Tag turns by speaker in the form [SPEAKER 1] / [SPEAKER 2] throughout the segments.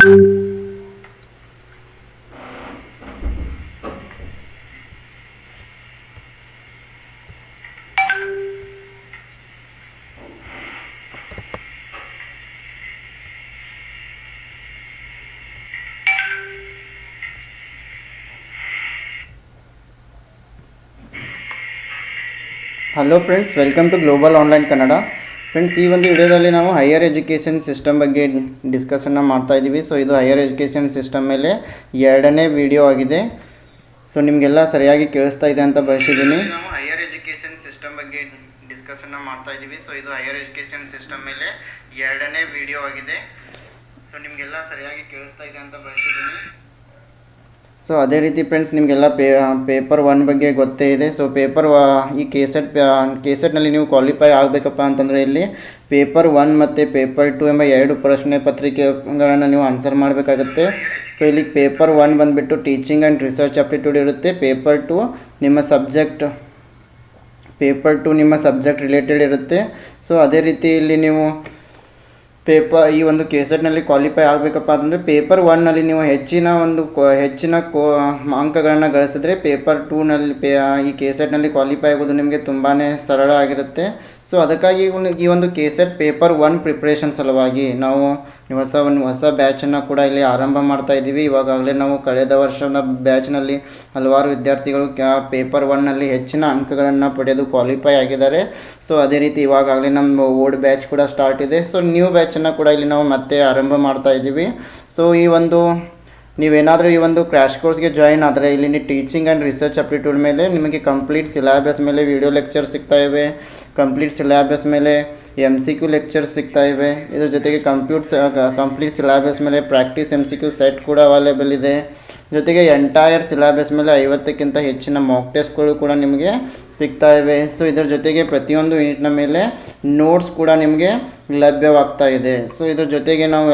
[SPEAKER 1] Hello friends, welcome to global online Kannada. Friends, ಈ ಒಂದು ವಿಡಿಯೋದಲ್ಲಿ ನಾವು ಹೈಯರ್ ಎಜುಕೇಷನ್ ಸಿಸ್ಟಮ್ ಬಗ್ಗೆ ಡಿಸ್ಕಷನ್ನ ಮಾಡ್ತಾ ಇದ್ದೀವಿ. ಸೊ ಇದು ಹೈಯರ್ ಎಜುಕೇಷನ್ ಸಿಸ್ಟಮ್ ಮೇಲೆ ಎರಡನೇ ವಿಡಿಯೋ ಆಗಿದೆ. ಸೊ ನಿಮಗೆಲ್ಲ ಸರಿಯಾಗಿ ಕೇಳಿಸ್ತಾ ಇದೆ ಅಂತ ಬಯಸಿದ್ದೀನಿ. ನಾವು ಹೈಯರ್ ಎಜುಕೇಷನ್ ಸಿಸ್ಟಮ್ ಬಗ್ಗೆ ಡಿಸ್ಕಷನ್ನ ಮಾಡ್ತಾ ಇದ್ದೀವಿ. ಸೊ ಇದು ಹೈಯರ್ ಎಜುಕೇಷನ್ ಸಿಸ್ಟಮ್ ಮೇಲೆ ಎರಡನೇ ವಿಡಿಯೋ ಆಗಿದೆ. ಸೊ ನಿಮಗೆಲ್ಲ ಸರಿಯಾಗಿ ಕೇಳಿಸ್ತಾ ಇದೆ ಅಂತ ಬಯಸಿದ್ದೀನಿ. ಸೊ ಅದೇ ರೀತಿ ಫ್ರೆಂಡ್ಸ್, ನಿಮಗೆಲ್ಲ ಪೇಪರ್ 1 ಬಗ್ಗೆ ಗೊತ್ತೇ ಇದೆ. ಸೊ ಪೇಪರ್ ಈ KSETನಲ್ಲಿ ನೀವು ಕ್ವಾಲಿಫೈ ಆಗಬೇಕಪ್ಪ ಅಂತಂದರೆ ಇಲ್ಲಿ ಪೇಪರ್ 1 ಮತ್ತು ಪೇಪರ್ 2 ಎಂಬ 2 ಪ್ರಶ್ನೆ ಪತ್ರಿಕೆಗಳನ್ನು ನೀವು ಆನ್ಸರ್ ಮಾಡಬೇಕಾಗತ್ತೆ. ಸೊ ಇಲ್ಲಿ ಪೇಪರ್ 1 ಬಂದುಬಿಟ್ಟು ಟೀಚಿಂಗ್ ಆ್ಯಂಡ್ ರಿಸರ್ಚ್ ಆಪ್ಟಿಟ್ಯೂಡ್ ಇರುತ್ತೆ. ಪೇಪರ್ 2 ನಿಮ್ಮ ಸಬ್ಜೆಕ್ಟ್ ರಿಲೇಟೆಡ್ ಇರುತ್ತೆ. ಸೊ ಅದೇ ರೀತಿ ಇಲ್ಲಿ ನೀವು ಈ ಒಂದು KSETನಲ್ಲಿ ಕ್ವಾಲಿಫೈ ಆಗಬೇಕಪ್ಪ ಅಂತಂದರೆ ಪೇಪರ್ 1ನಲ್ಲಿ ನೀವು ಹೆಚ್ಚಿನ ಅಂಕಗಳನ್ನು ಗಳಿಸಿದ್ರೆ ಪೇಪರ್ 2ನಲ್ಲಿ ಈ KSETನಲ್ಲಿ ಕ್ವಾಲಿಫೈ ಆಗೋದು ನಿಮಗೆ ತುಂಬಾ ಸರಳ ಆಗಿರುತ್ತೆ. ಸೊ ಅದಕ್ಕಾಗಿ ಈ ಒಂದು KSET ಪೇಪರ್ 1 ಪ್ರಿಪ್ರೇಷನ್ ಸಲುವಾಗಿ ನಾವು ಹೊಸ ಬ್ಯಾಚನ್ನು ಕೂಡ ಇಲ್ಲಿ ಆರಂಭ ಮಾಡ್ತಾ ಇದ್ದೀವಿ. ಇವಾಗಲೇ ನಾವು ಕಳೆದ ವರ್ಷದ ಬ್ಯಾಚ್ನಲ್ಲಿ ಹಲವಾರು ವಿದ್ಯಾರ್ಥಿಗಳು ಪೇಪರ್ 1ನಲ್ಲಿ ಹೆಚ್ಚಿನ ಅಂಕಗಳನ್ನು ಪಡೆದು ಕ್ವಾಲಿಫೈ ಆಗಿದ್ದಾರೆ. ಸೊ ಅದೇ ರೀತಿ ಇವಾಗಲೇ ನಮ್ಮ ಓಲ್ಡ್ ಬ್ಯಾಚ್ ಕೂಡ ಸ್ಟಾರ್ಟ್ ಇದೆ. ಸೊ ನ್ಯೂ ಬ್ಯಾಚನ್ನು ಕೂಡ ಇಲ್ಲಿ ನಾವು ಮತ್ತೆ ಆರಂಭ ಮಾಡ್ತಾ ಇದ್ದೀವಿ. ಸೊ ನೀವೇನಾದರೂ ಈ ಒಂದು ಕ್ರ್ಯಾಶ್ ಕೋರ್ಸ್ಗೆ ಜಾಯಿನ್ ಆದರೆ ಇಲ್ಲಿ ನೀವು ಟೀಚಿಂಗ್ ಆ್ಯಂಡ್ ರಿಸರ್ಚ್ ಆಪ್ಟಿಟ್ಯೂಡ್ ಮೇಲೆ ನಿಮಗೆ ಕಂಪ್ಲೀಟ್ ಸಿಲೆಬಸ್ ಮೇಲೆ ವಿಡಿಯೋ ಲೆಕ್ಚರ್ ಸಿಗ್ತಾ ಇವೆ. ಕಂಪ್ಲೀಟ್ ಸಿಲೆಬಸ್ ಮೇಲೆ MCQ ಲೆಕ್ಚರ್ಸ್ ಸಿಗ್ತಾ ಇವೆ. ಇದ್ರ ಜೊತೆಗೆ ಕಂಪ್ಲೀಟ್ ಸಿಲೆಬಸ್ ಮೇಲೆ ಪ್ರಾಕ್ಟೀಸ್ MCQ ಸೆಟ್ ಕೂಡ ಅವೈಲೇಬಲ್ ಇದೆ. ಜೊತೆಗೆ ಎಂಟೈರ್ ಸಿಲೆಬಸ್ ಮೇಲೆ 50ಕ್ಕಿಂತ ಹೆಚ್ಚಿನ ಮಾಕ್ ಟೆಸ್ಟ್ಗಳು ಕೂಡ ನಿಮಗೆ ಸಿಗ್ತಾ ಇವೆ. ಸೊ ಇದರ ಜೊತೆಗೆ ಪ್ರತಿಯೊಂದು ಯೂನಿಟ್ನ ಮೇಲೆ ನೋಟ್ಸ್ ಕೂಡ ನಿಮಗೆ ಲಭ್ಯವಾಗ್ತಾ ಇದೆ. ಸೊ ಇದ್ರ ಜೊತೆಗೆ ನಾವು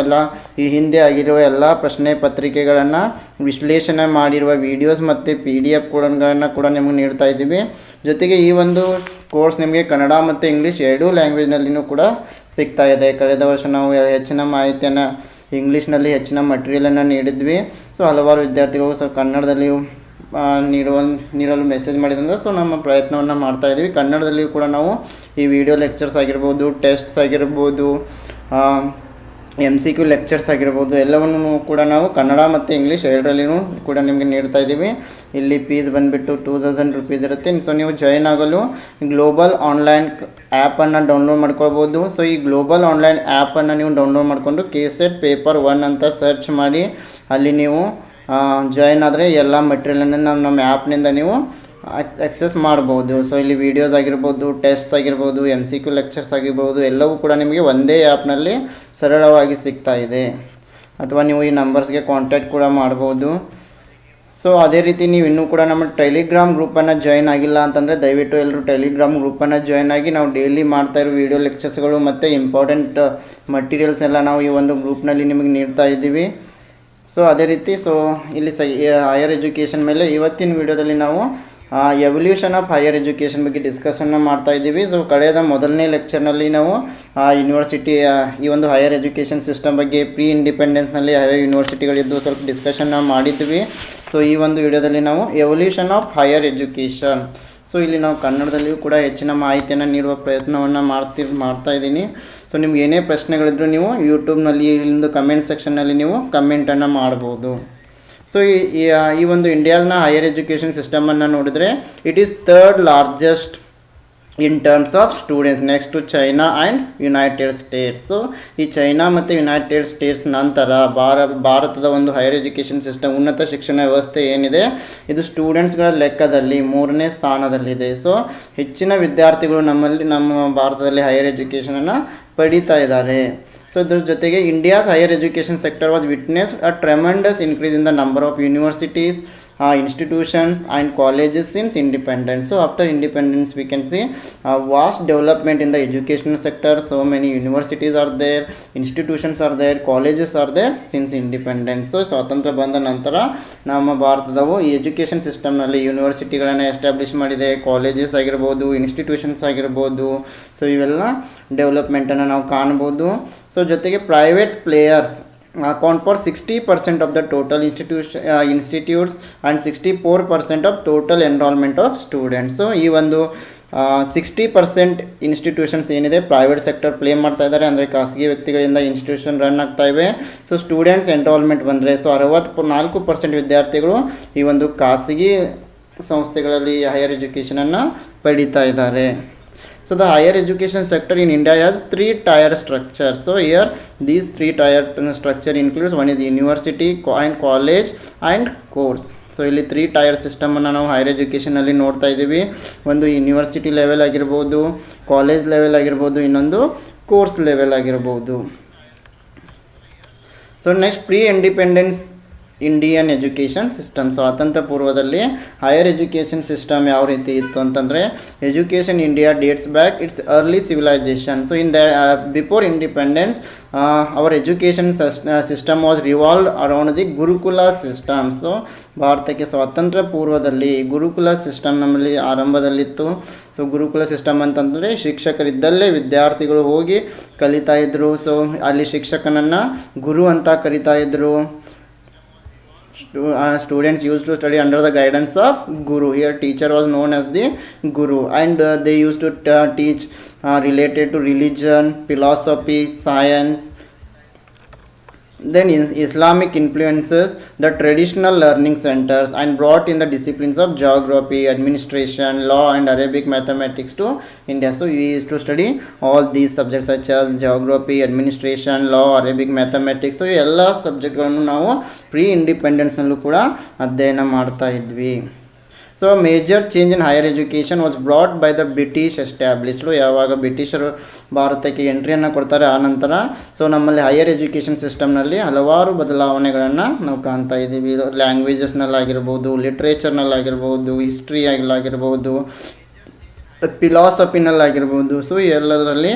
[SPEAKER 1] ಈ ಹಿಂದೆ ಆಗಿರುವ ಎಲ್ಲ ಪ್ರಶ್ನೆ ಪತ್ರಿಕೆಗಳನ್ನು ವಿಶ್ಲೇಷಣೆ ಮಾಡಿರುವ ವಿಡಿಯೋಸ್ ಮತ್ತು PDF ಗಳನ್ನು ಕೂಡ ನಿಮಗೆ ನೀಡ್ತಾ ಇದ್ದೀವಿ. ಜೊತೆಗೆ ಈ ಒಂದು ಕೋರ್ಸ್ ನಿಮಗೆ ಕನ್ನಡ ಮತ್ತು ಇಂಗ್ಲೀಷ್ ಎರಡೂ ಲ್ಯಾಂಗ್ವೇಜ್ನಲ್ಲಿಯೂ ಕೂಡ ಸಿಗ್ತಾ ಇದೆ. ಕಳೆದ ವರ್ಷ ನಾವು ಹೆಚ್ಚಿನ ಮಾಹಿತಿಯನ್ನು ಇಂಗ್ಲೀಷ್ನಲ್ಲಿ ಹೆಚ್ಚಿನ ಮಟೀರಿಯಲನ್ನು ನೀಡಿದ್ವಿ. ಸೊ ಹಲವಾರು ವಿದ್ಯಾರ್ಥಿಗಳು ಕನ್ನಡದಲ್ಲಿಯೂ ನೀಡಲು ಮೆಸೇಜ್ ಮಾಡಿದ್ರಿಂದ ಸೊ ನಮ್ಮ ಪ್ರಯತ್ನವನ್ನು ಮಾಡ್ತಾಯಿದ್ದೀವಿ. ಕನ್ನಡದಲ್ಲಿಯೂ ಕೂಡ ನಾವು ಈ ವಿಡಿಯೋ ಲೆಕ್ಚರ್ಸ್ ಆಗಿರ್ಬೋದು, ಟೆಸ್ಟ್ಸ್ ಆಗಿರ್ಬೋದು, MCQ ಲೆಕ್ಚರ್ಸ್ ಆಗಿರ್ಬೋದು, ಎಲ್ಲವನ್ನು ಕೂಡ ನಾವು ಕನ್ನಡ ಮತ್ತು ಇಂಗ್ಲೀಷ್ ಎರಡರಲ್ಲಿಯೂ ಕೂಡ ನಿಮಗೆ ನೀಡ್ತಾ ಇದ್ದೀವಿ. ಇಲ್ಲಿ ಫೀಸ್ ಬಂದುಬಿಟ್ಟು 2000 ರೂಪೀಸ್ ಇರುತ್ತೆ. ಸೊ ನೀವು ಜಾಯಿನ್ ಆಗಲು ಗ್ಲೋಬಲ್ ಆನ್ಲೈನ್ ಆ್ಯಪನ್ನು ಡೌನ್ಲೋಡ್ ಮಾಡ್ಕೊಳ್ಬೋದು. ಸೊ ಈ ಗ್ಲೋಬಲ್ ಆನ್ಲೈನ್ ಆ್ಯಪನ್ನು ನೀವು ಡೌನ್ಲೋಡ್ ಮಾಡಿಕೊಂಡು KSET ಪೇಪರ್ 1 ಅಂತ ಸರ್ಚ್ ಮಾಡಿ ಅಲ್ಲಿ ನೀವು ಜಾಯಿನ್ ಆದರೆ ಎಲ್ಲ ಮೆಟೀರಿಯಲನ್ನು ನಮ್ಮ ಆ್ಯಪ್ನಿಂದ ನೀವು ಆಕ್ಸೆಸ್ ಮಾಡ್ಬೋದು. ಸೊ ಇಲ್ಲಿ ವೀಡಿಯೋಸ್ ಆಗಿರ್ಬೋದು, ಟೆಸ್ಟ್ಸ್ ಆಗಿರ್ಬೋದು, MCQ ಲೆಕ್ಚರ್ಸ್ ಆಗಿರ್ಬೋದು, ಎಲ್ಲವೂ ಕೂಡ ನಿಮಗೆ ಒಂದೇ ಆ್ಯಪ್ನಲ್ಲಿ ಸರಳವಾಗಿ ಸಿಗ್ತಾ ಇದೆ. ಅಥವಾ ನೀವು ಈ ನಂಬರ್ಸ್ಗೆ ಕಾಂಟ್ಯಾಕ್ಟ್ ಕೂಡ ಮಾಡ್ಬೋದು. ಸೊ ಅದೇ ರೀತಿ ನೀವು ಇನ್ನೂ ಕೂಡ ನಮ್ಮ ಟೆಲಿಗ್ರಾಮ್ ಗ್ರೂಪನ್ನು ಜಾಯಿನ್ ಆಗಿಲ್ಲ ಅಂತಂದರೆ ದಯವಿಟ್ಟು ಎಲ್ಲರೂ ಟೆಲಿಗ್ರಾಮ್ ಗ್ರೂಪನ್ನು ಜಾಯಿನ್ ಆಗಿ ನಾವು ಡೈಲಿ ಮಾಡ್ತಾ ಇರೋ ವೀಡಿಯೋ ಲೆಕ್ಚರ್ಸ್ಗಳು ಮತ್ತು ಇಂಪಾರ್ಟೆಂಟ್ ಮಟೀರಿಯಲ್ಸ್ ಎಲ್ಲ ನಾವು ಈ ಒಂದು ಗ್ರೂಪ್ನಲ್ಲಿ ನಿಮಗೆ ನೀಡ್ತಾ ಇದ್ದೀವಿ. ಸೊ ಅದೇ ರೀತಿ ಇಲ್ಲಿ ಹೈಯರ್ ಎಜುಕೇಷನ್ ಮೇಲೆ ಇವತ್ತಿನ ವಿಡಿಯೋದಲ್ಲಿ ನಾವು ಎವಲ್ಯೂಷನ್ ಆಫ್ ಹೈಯರ್ ಎಜುಕೇಷನ್ ಬಗ್ಗೆ ಡಿಸ್ಕಷನ್ನ ಮಾಡ್ತಾ ಇದ್ದೀವಿ. ಸೊ ಕಳೆದ ಮೊದಲನೇ ಲೆಕ್ಚರ್ನಲ್ಲಿ ನಾವು ಯೂನಿವರ್ಸಿಟಿ ಈ ಒಂದು ಹೈಯರ್ ಎಜುಕೇಷನ್ ಸಿಸ್ಟಮ್ ಬಗ್ಗೆ ಪ್ರೀ ಇಂಡಿಪೆಂಡೆನ್ಸ್ನಲ್ಲಿ ಯಾವ ಯೂನಿವರ್ಸಿಟಿಗಳಿದ್ದು ಸ್ವಲ್ಪ ಡಿಸ್ಕಷನ್ನ ಮಾಡಿದ್ವಿ. ಸೊ ಈ ಒಂದು ವಿಡಿಯೋದಲ್ಲಿ ನಾವು evolution of higher education, so ಇಲ್ಲಿ ನಾವು ಕನ್ನಡದಲ್ಲಿಯೂ ಕೂಡ ಹೆಚ್ಚಿನ ಮಾಹಿತಿಯನ್ನು ನೀಡುವ ಪ್ರಯತ್ನವನ್ನು ಮಾಡ್ತಾ ಇದ್ದೀನಿ. ಸೊ ನಿಮ್ಗೆ ಏನೇ ಪ್ರಶ್ನೆಗಳಿದ್ರೂ ನೀವು ಯೂಟ್ಯೂಬ್ನಲ್ಲಿ ಇಲ್ಲಿಂದು ಕಮೆಂಟ್ ಸೆಕ್ಷನ್ನಲ್ಲಿ ನೀವು ಕಮೆಂಟನ್ನು ಮಾಡ್ಬೋದು. ಸೊ ಈ ಒಂದು ಇಂಡಿಯಾನ ಹೈಯರ್ ಎಜುಕೇಷನ್ ಸಿಸ್ಟಮನ್ನು ನೋಡಿದರೆ it is third largest in terms of students next to China and United States. So ಈ ಚೈನಾ ಮತ್ತು ಯುನೈಟೆಡ್ ಸ್ಟೇಟ್ಸ್ ನಂತರ ಭಾರತದ ಒಂದು ಹೈಯರ್ ಎಜುಕೇಷನ್ ಸಿಸ್ಟಮ್, ಉನ್ನತ ಶಿಕ್ಷಣ ವ್ಯವಸ್ಥೆ ಏನಿದೆ ಇದು ಸ್ಟೂಡೆಂಟ್ಸ್ಗಳ ಲೆಕ್ಕದಲ್ಲಿ 3ನೇ ಸ್ಥಾನದಲ್ಲಿದೆ. ಸೊ ಹೆಚ್ಚಿನ ವಿದ್ಯಾರ್ಥಿಗಳು ನಮ್ಮ ಭಾರತದಲ್ಲಿ ಹೈಯರ್ ಎಜುಕೇಷನನ್ನು ಪಡೀತಾ ಇದ್ದಾರೆ. ಸೊ ಇದ್ರ ಜೊತೆಗೆ India's higher education sector was witness a tremendous increase in the number of universities, institutions and colleges since independence. So after independence we can see vast development in the educational sector. So many universities are there, institutions are there, colleges are there since independence. So ಸ್ವಾತಂತ್ರ್ಯ ಬಂದ ನಂತರ ನಮ್ಮ ಭಾರತದವು ಈ education ಸಿಸ್ಟಮ್ನಲ್ಲಿ ಯೂನಿವರ್ಸಿಟಿಗಳನ್ನು establish ಮಾಡಿದೆ, colleges ಆಗಿರ್ಬೋದು, institutions ಆಗಿರ್ಬೋದು. So ಇವೆಲ್ಲ ಡೆವಲಪ್ಮೆಂಟನ್ನು ನಾವು ಕಾಣ್ಬೋದು. ಸೊ ಜೊತೆಗೆ private players account for 60% of the total institutes and 64% of total enrollment of students. So ಈ ಒಂದು 60% ಇನ್ಸ್ಟಿಟ್ಯೂಷನ್ಸ್ ಏನಿದೆ ಪ್ರೈವೇಟ್ ಸೆಕ್ಟರ್ ಪ್ಲೇ ಮಾಡ್ತಾ ಇದ್ದಾರೆ, ಅಂದರೆ ಖಾಸಗಿ ವ್ಯಕ್ತಿಗಳಿಂದ ಇನ್ಸ್ಟಿಟ್ಯೂಷನ್ ರನ್ ಆಗ್ತಾ ಇವೆ. ಸೊ ಸ್ಟೂಡೆಂಟ್ಸ್ ಎನ್ರೋಲ್ಮೆಂಟ್ ಬಂದರೆ ಸೊ 64% ವಿದ್ಯಾರ್ಥಿಗಳು ಈ ಒಂದು ಖಾಸಗಿ ಸಂಸ್ಥೆಗಳಲ್ಲಿ ಹೈಯರ್ ಎಜುಕೇಷನನ್ನು ಪಡೀತಾ ಇದ್ದಾರೆ. So the higher education sector in India has 3-tier structure. So here these 3-tier structure includes one is university and college and course. So ಇಲ್ಲಿ 3-tier ಸಿಸ್ಟಮನ್ನು ನಾವು ಹೈಯರ್ ಎಜುಕೇಷನಲ್ಲಿ ನೋಡ್ತಾ ಇದ್ದೀವಿ. ಒಂದು ಯೂನಿವರ್ಸಿಟಿ ಲೆವೆಲ್ ಆಗಿರ್ಬೋದು, ಕಾಲೇಜ್ ಲೆವೆಲ್ ಆಗಿರ್ಬೋದು, ಇನ್ನೊಂದು ಕೋರ್ಸ್ ಲೆವೆಲ್ ಆಗಿರ್ಬೋದು. So next pre independence Indian education system. ಸ್ವಾತಂತ್ರ್ಯ ಪೂರ್ವದಲ್ಲಿ ಹೈಯರ್ ಎಜುಕೇಷನ್ ಸಿಸ್ಟಮ್ ಯಾವ ರೀತಿ ಇತ್ತು ಅಂತಂದರೆ, education India dates back its early civilisation. So in the before independence our education system was revolved around the gurukula system. So ಭಾರತಕ್ಕೆ ಸ್ವಾತಂತ್ರ್ಯ ಪೂರ್ವದಲ್ಲಿ ಗುರುಕುಲ system ನಮ್ಮಲ್ಲಿ ಆರಂಭದಲ್ಲಿತ್ತು. ಸೊ ಗುರುಕುಲ ಸಿಸ್ಟಮ್ ಅಂತಂದರೆ ಶಿಕ್ಷಕರಿದ್ದಲ್ಲೇ ವಿದ್ಯಾರ್ಥಿಗಳು ಹೋಗಿ ಕಲಿತಾ ಇದ್ದರು. ಸೊ ಅಲ್ಲಿ ಶಿಕ್ಷಕನನ್ನು ಗುರು ಅಂತ ಕರಿತಾ ಇದ್ದರು. Students used to study under the guidance of guru. Here teacher was known as the guru, and they used to teach related to religion, philosophy, science. Then Islamic influences the traditional learning centers and brought in the disciplines of geography, administration, law and Arabic mathematics to India. So we used to study all these subjects such as geography, administration, law, Arabic mathematics. So ಎಲ್ಲ ಸಬ್ಜೆಕ್ಟ್ಗಳನ್ನು ನಾವು pre ಇಂಡಿಪೆಂಡೆನ್ಸ್ನಲ್ಲೂ ಕೂಡ ಅಧ್ಯಯನ ಮಾಡ್ತಾ ಇದ್ವಿ. So major change in higher education was brought by the British established. ಯಾವಾಗ ಬ್ರಿಟಿಷರು ಭಾರತಕ್ಕೆ ಎಂಟ್ರಿಯನ್ನು ಕೊಡ್ತಾರೆ ಆ ನಂತರ ಸೊ ನಮ್ಮಲ್ಲಿ ಹೈಯರ್ ಎಜುಕೇಷನ್ ಸಿಸ್ಟಮ್ನಲ್ಲಿ ಹಲವಾರು ಬದಲಾವಣೆಗಳನ್ನು ನಾವು ಕಾಣ್ತಾ ಇದ್ದೀವಿ. ಲ್ಯಾಂಗ್ವೇಜಸ್ನಲ್ಲಾಗಿರ್ಬೋದು, ಲಿಟ್ರೇಚರ್ನಲ್ಲಾಗಿರ್ಬೋದು, ಹಿಸ್ಟ್ರಿಯಲ್ಲಾಗಿರ್ಬೋದು, ಫಿಲಾಸಫಿನಲ್ಲಾಗಿರ್ಬೋದು. ಸೊ ಎಲ್ಲದರಲ್ಲಿ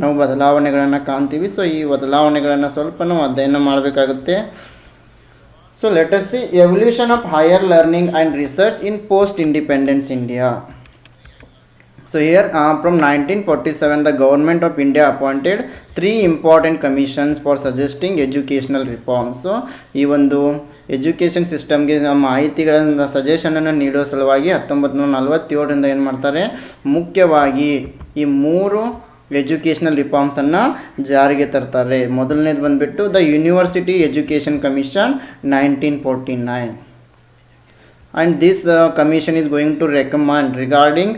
[SPEAKER 1] ನಾವು ಬದಲಾವಣೆಗಳನ್ನು ಕಾಣ್ತೀವಿ. ಸೊ ಈ ಬದಲಾವಣೆಗಳನ್ನು ಸ್ವಲ್ಪ ನಾವು ಅಧ್ಯಯನ ಮಾಡಬೇಕಾಗುತ್ತೆ. So let us see evolution of higher learning and research in post-independence India. So here from 1947 the government of India appointed 3 important commissions for suggesting educational reforms. So ಈ ಒಂದು ಎಜುಕೇಷನ್ ಸಿಸ್ಟಮ್ಗೆ ಮಾಹಿತಿಗಳನ್ನು ಸಜೆಷನನ್ನು ನೀಡೋ ಸಲುವಾಗಿ 1947ರಿಂದ ಏನು ಮಾಡ್ತಾರೆ, ಮುಖ್ಯವಾಗಿ ಈ 3 ಎಜುಕೇಷನಲ್ ರಿಫಾರ್ಮ್ಸನ್ನು ಜಾರಿಗೆ ತರ್ತಾರೆ. ಮೊದಲನೇದು ಬಂದುಬಿಟ್ಟು the university education commission 1949. And this commission is going to recommend regarding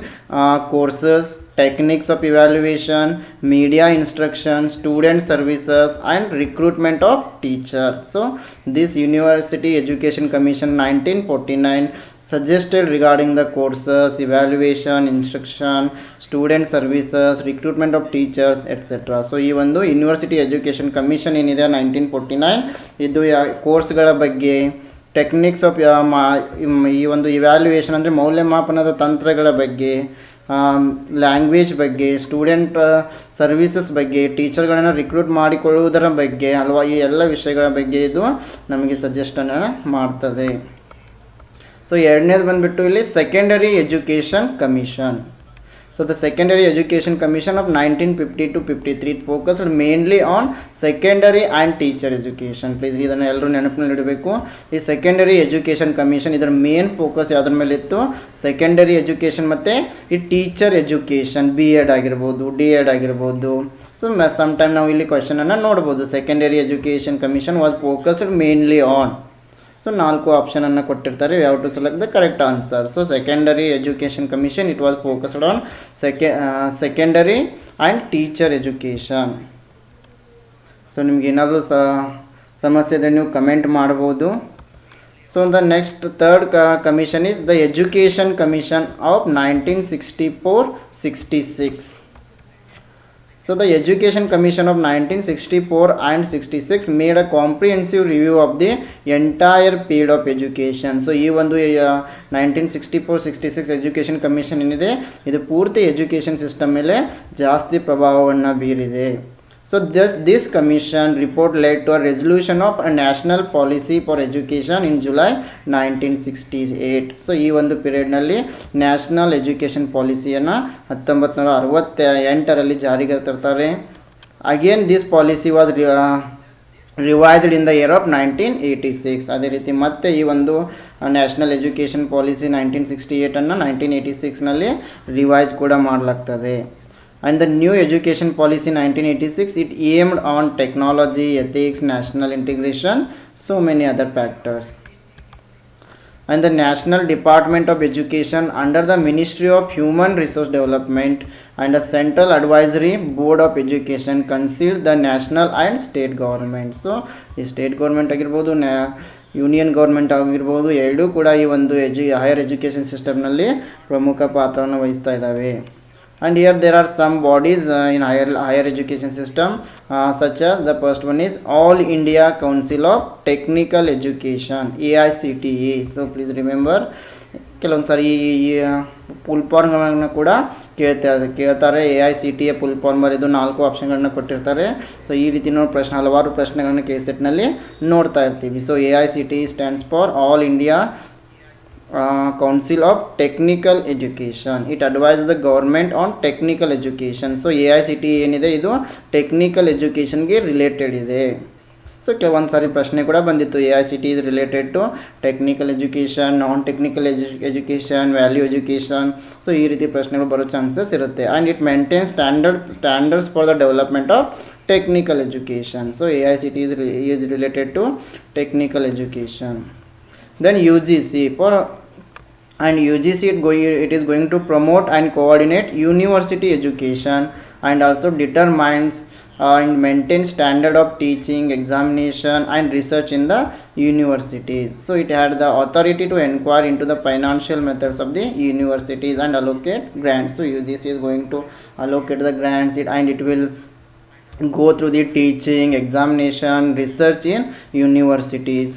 [SPEAKER 1] courses, techniques of evaluation, media instruction, student services and recruitment of teachers. So this University Education Commission 1949 suggested regarding the courses, evaluation, instruction, student services, recruitment of teachers, etc. So ಈ ಒಂದು university education commission ಏನಿದೆ 1949 ಇದು ಕೋರ್ಸ್ಗಳ ಬಗ್ಗೆ, techniques of ಈ ಒಂದು evaluation ಅಂದರೆ ಮೌಲ್ಯಮಾಪನದ ತಂತ್ರಗಳ ಬಗ್ಗೆ, ಲ್ಯಾಂಗ್ವೇಜ್ ಬಗ್ಗೆ, ಸ್ಟೂಡೆಂಟ್ ಸರ್ವಿಸಸ್ ಬಗ್ಗೆ, ಟೀಚರ್ಗಳನ್ನು ರಿಕ್ರೂಟ್ ಮಾಡಿಕೊಳ್ಳುವುದರ ಬಗ್ಗೆ ಅಲ್ವಾ, ಈ ಎಲ್ಲ ವಿಷಯಗಳ ಬಗ್ಗೆ ಇದು ನಮಗೆ ಸಜೆಷನನ್ನು ಮಾಡ್ತದೆ. ಸೊ ಎರಡನೇದು ಬಂದುಬಿಟ್ಟು ಇಲ್ಲಿ secondary education commission. So the Secondary Education Commission of 1950 to 53 focused mainly on secondary and teacher education. Please ಇದನ್ನು ಎಲ್ಲರೂ ನೆನಪಿನಲ್ಲಿ ಇಡಬೇಕು. ಈ ಸೆಕೆಂಡರಿ ಎಜುಕೇಷನ್ ಕಮಿಷನ್ ಇದರ ಮೇನ್ ಫೋಕಸ್ ಯಾವುದ್ರ ಮೇಲೆ ಇತ್ತು, ಸೆಕೆಂಡರಿ ಎಜುಕೇಷನ್ ಮತ್ತು ಈ ಟೀಚರ್ ಎಜುಕೇಷನ್, B.Ed ಆಗಿರ್ಬೋದು, D.Ed ಆಗಿರ್ಬೋದು. ಸೊ ಸಮ್ ಟೈಮ್ ನಾವು ಇಲ್ಲಿ ಕ್ವಶನನ್ನು ನೋಡ್ಬೋದು. Secondary education commission was focused mainly on. So 4 ಆಪ್ಷನನ್ನು ಕೊಟ್ಟಿರ್ತಾರೆ, you have to select the correct answer. So secondary education commission it was focused on secondary and teacher education. So ನಿಮ್ಗೆ ಏನಾದರೂ ಸಮಸ್ಯೆ ಇದ್ದರೆ ನೀವು ಕಮೆಂಟ್ ಮಾಡ್ಬೋದು. So the next third commission is the education commission of 1964-66. So the Education Commission of 1964 and 66 made a comprehensive review of the entire period of education. So ಈ ಒಂದು 1964-66 education commission ಏನಿದೆ ಇದು ಪೂರ್ತಿ ಎಜುಕೇಷನ್ ಸಿಸ್ಟಮ್ ಮೇಲೆ ಜಾಸ್ತಿ ಪ್ರಭಾವವನ್ನು ಬೀರಿದೆ. So this commission report led to a resolution of a national policy for education in July 1968. So ಈ ಒಂದು ಪೀರಿಯಡ್ನಲ್ಲಿ ನ್ಯಾಷನಲ್ ಎಜುಕೇಷನ್ ಪಾಲಿಸಿಯನ್ನು 1968ರಲ್ಲಿ ಜಾರಿಗೆ ತರ್ತಾರೆ. Again this policy was revised in the year of 1986. ಅದೇ ರೀತಿ ಮತ್ತೆ ಈ ಒಂದು ನ್ಯಾಷನಲ್ ಎಜುಕೇಷನ್ ಪಾಲಿಸಿ 1968 1986ನಲ್ಲಿ ರಿವೈಸ್ ಕೂಡ ಮಾಡಲಾಗ್ತದೆ. And the new education policy 1986, it aimed on technology, ethics, national integration, so many other factors. And the National Department of Education under the Ministry of Human Resource Development and the Central Advisory Board of Education conceived the national and state government. So ಈ state government ಆಗಿರ್ಬೋದು, union government ಆಗಿರ್ಬೋದು, ಎರಡೂ ಕೂಡ ಈ ಒಂದು higher education ಸಿಸ್ಟಮ್ನಲ್ಲಿ ಪ್ರಮುಖ ಪಾತ್ರವನ್ನು ವಹಿಸ್ತಾ ಇದ್ದಾವೆ. And here there are some bodies in higher education system, such as the first one is All India Council of Technical Education, AICTE. So please remember, ಕೆಲವೊಂದು ಸಾರಿ ಈ ಫುಲ್ ಫಾರ್ಮ್ಗಳನ್ನು ಕೂಡ ಕೇಳ್ತಾರೆ. AICTE ಫುಲ್ ಫಾರ್ಮ್ ಬರೆದು 4 ಆಪ್ಷನ್ಗಳನ್ನ ಕೊಟ್ಟಿರ್ತಾರೆ. ಸೊ ಈ ರೀತಿ ಹಲವಾರು ಪ್ರಶ್ನೆಗಳನ್ನು KSETನಲ್ಲಿ ನೋಡ್ತಾ ಇರ್ತೀವಿ. So AICTE stands for all India Council of Technical Education. It advises the government on technical education. So AICTE ಏನಿದೆ ಇದು ಟೆಕ್ನಿಕಲ್ ಎಜುಕೇಷನ್ಗೆ ರಿಲೇಟೆಡ್ ಇದೆ. ಸೊ ಕೆಲವೊಂದು ಸಾರಿ ಪ್ರಶ್ನೆ ಕೂಡ ಬಂದಿತ್ತು, AICTE is related to technical education, non technical education, value education. So ಈ ರೀತಿ ಪ್ರಶ್ನೆಗಳು ಬರೋ ಚಾನ್ಸಸ್ ಇರುತ್ತೆ. And it maintain standards for the development of technical education. So AICTE is related to technical education. Then UGC it is going to promote and coordinate university education and also determines and maintain standard of teaching, examination and research in the universities. So it had the authority to inquire into the financial methods of the universities and allocate grants. So UGC is going to allocate the grants and it will go through the teaching, examination, research in universities.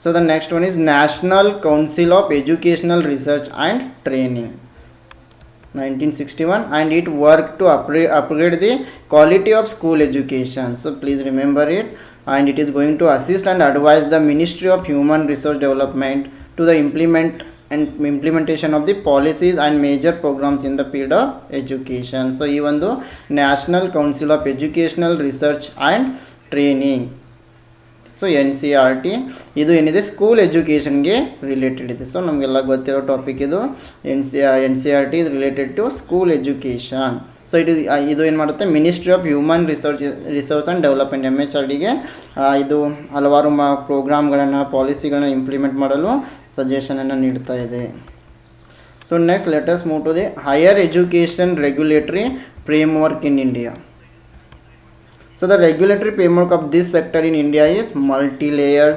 [SPEAKER 1] So the next one is National Council of Educational Research and Training 1961, and it worked to upgrade the quality of school education. So please remember it. And it is going to assist and advise the Ministry of Human Resource Development to the implementation of the policies and major programs in the field of education. So even though National Council of Educational Research and Training, so NCERT ಇದು ಏನಿದೆ school ಎಜುಕೇಷನ್ಗೆ related ಇದೆ. So ನಮಗೆಲ್ಲ ಗೊತ್ತಿರೋ topic ಇದು. NCERT is related to school education. So ಇದು ಏನು ಮಾಡುತ್ತೆ, ministry of human resource and development MHRDಗೆ ಇದು ಹಲವಾರು ಪ್ರೋಗ್ರಾಮ್ಗಳನ್ನು, ಪಾಲಿಸಿಗಳನ್ನು ಇಂಪ್ಲಿಮೆಂಟ್ ಮಾಡಲು ಸಜೆಷನನ್ನು ನೀಡ್ತಾ ಇದೆ. So next let us move to the higher education regulatory framework in India. So the regulatory framework of this sector in India is multi-layered.